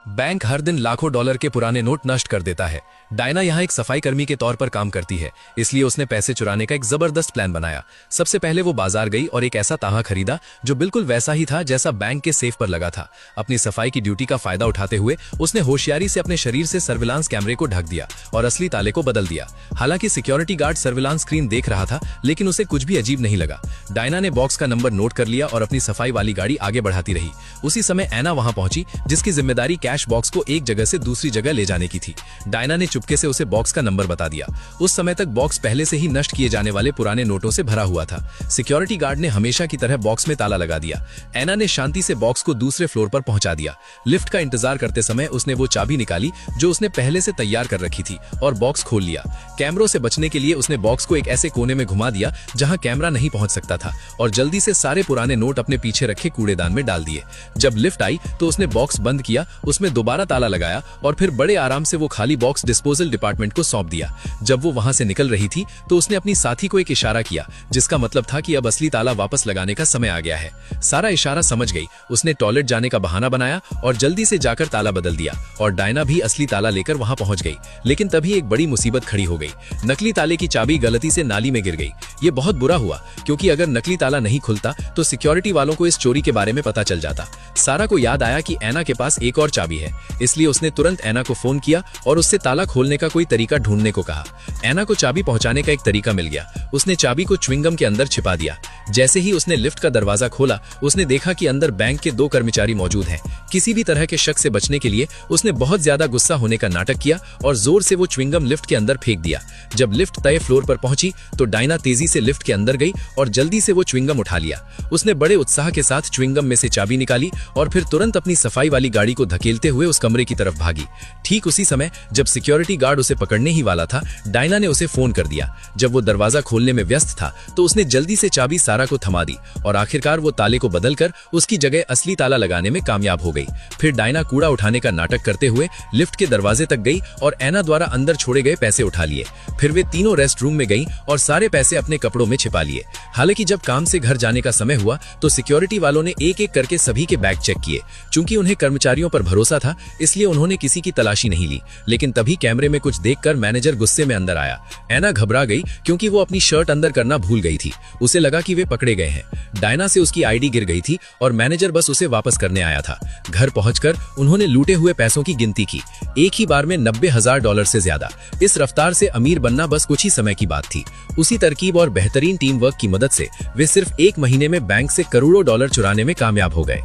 Bank हर दिन लाखों dollar के पुराने नोट नष्ट कर देता है। डायना यहाँ एक सफाई कर्मी के तौर पर काम करती है, इसलिए उसने पैसे चुराने का एक जबरदस्त प्लान बनाया। सबसे पहले वो बाजार गई और एक ऐसा ताहा खरीदा जो बिल्कुल वैसा ही था जैसा बैंक के सेफ पर लगा था। अपनी सफाई की ड्यूटी का फायदा उठाते हुए उसने होशियारी से अपने शरीर से सर्विलांस कैमरे को ढक दिया और असली ताले को बदल दिया। हालांकि सिक्योरिटी गार्ड सर्विलांस स्क्रीन देख रहा था, लेकिन उसे कुछ भी अजीब नहीं लगा। डायना ने बॉक्स का नंबर नोट कर लिया और अपनी सफाई वाली गाड़ी आगे बढ़ाती रही। उसी समय एना वहां पहुंची, जिसकी जिम्मेदारी कैश बॉक्स को एक जगह से दूसरी जगह ले जाने की थी। डायना ने चुपके से उसे बॉक्स का नंबर बता दिया। उस समय तक बॉक्स पहले से ही नष्ट किए जाने वाले पुराने नोटों से भरा हुआ था। सिक्योरिटी गार्ड ने हमेशा की तरह बॉक्स में ताला लगा दिया। एना ने शांति से बॉक्स को दूसरे फ्लोर पर पहुंचा दिया। लिफ्ट का इंतजार करते समय उसने वो चाबी निकाली जो उसने पहले से तैयार कर रखी थी और बॉक्स खोल लिया। कैमरों से बचने के लिए उसने बॉक्स को एक ऐसे कोने में घुमा दिया जहां कैमरा नहीं पहुंच सकता था और जल्दी से सारे पुराने नोट अपने पीछे रखे कूड़ेदान में डाल दिए। जब लिफ्ट आई तो उसने बॉक्स बंद किया, उसमें दोबारा ताला लगाया और फिर बड़े आराम से वो खाली बॉक्स डिस्पोजल डिपार्टमेंट को सौंप दिया। जब वो वहां से निकल रही थी तो उसने अपनी साथी को एक इशारा किया, जिसका मतलब था कि अब असली ताला वापस लगाने का समय आ गया है। सारा इशारा समझ गई। उसने टॉयलेट जाने का बहाना बनाया और जल्दी से जाकर ताला बदल दिया और डायना भी असली ताला लेकर वहां पहुंच गई। लेकिन तभी एक बड़ी मुसीबत खड़ी हो गई। नकली ताले की चाबी गलती से नाली में गिर गई। ये बहुत बुरा हुआ, क्योंकि अगर नकली ताला नहीं खुलता तो सिक्योरिटी वालों को इस चोरी के बारे में पता चल जाता। सारा को याद आया कि एना के पास एक और चाबी है, इसलिए उसने तुरंत एना को फोन किया और उससे ताला खोलने का कोई तरीका ढूंढने को कहा। एना को चाबी पहुंचाने का एक तरीका मिल गया। उसने चाबी को च्युइंगम के अंदर छिपा दिया। जैसे ही उसने लिफ्ट का दरवाजा खोला, उसने देखा कि अंदर बैंक के 2 कर्मचारी मौजूद हैं। किसी भी तरह के शक से बचने के लिए उसने बहुत ज्यादा गुस्सा होने का नाटक किया और जोर से वो च्युइंगम लिफ्ट के अंदर फेंक दिया। जब लिफ्ट तय फ्लोर पर पहुंची तो डायना तेजी से लिफ्ट के अंदर गई और जल्दी से वो च्युइंगम उठा लिया। उसने बड़े उत्साह के साथ च्युइंगम में से चाबी निकाली और फिर तुरंत अपनी सफाई वाली गाड़ी को धकेलते हुए उस कमरे की तरफ भागी। ठीक उसी समय जब सिक्योरिटी गार्ड उसे पकड़ने ही वाला था, डायना ने उसे फोन कर दिया। जब वो दरवाजा खोलने में व्यस्त था तो उसने जल्दी से चाबी सारा को थमा दी और आखिरकार वो ताले को बदलकर उसकी जगह असली ताला लगाने में कामयाब हो गई। फिर डायना कूड़ा उठाने का नाटक करते हुए लिफ्ट के दरवाजे तक गई और एना द्वारा अंदर छोड़े गए पैसे उठा लिए। फिर वे तीनों रेस्ट रूम में गईं और सारे पैसे अपने कपड़ों में छिपा लिए। हालांकि जब काम से घर जाने का समय हुआ तो सिक्योरिटी वालों ने एक एक करके सभी के बैग चेक किए। चूंकि उन्हें कर्मचारियों पर भरोसा था, इसलिए उन्होंने किसी की तलाशी नहीं ली। लेकिन तभी कैमरे में कुछ देखकर मैनेजर गुस्से में अंदर आया। एना घबरा गई क्योंकि वो अपनी शर्ट अंदर करना भूल गई थी। उसे लगा कि वे पकड़े गए हैं। डायना से उसकी आईडी गिर गई थी और मैनेजर बस उसे वापस करने आया था। घर पहुंचकर उन्होंने लूटे हुए पैसों की गिनती की। एक ही बार में $90,000 से ज्यादा। इस रफ्तार से अमीर बनना बस कुछ ही समय की बात थी। उसी तरकीब और बेहतरीन टीम वर्क की मदद से वे सिर्फ 1 महीने में बैंक से करोड़ों डॉलर चुराने में कामयाब हो गए।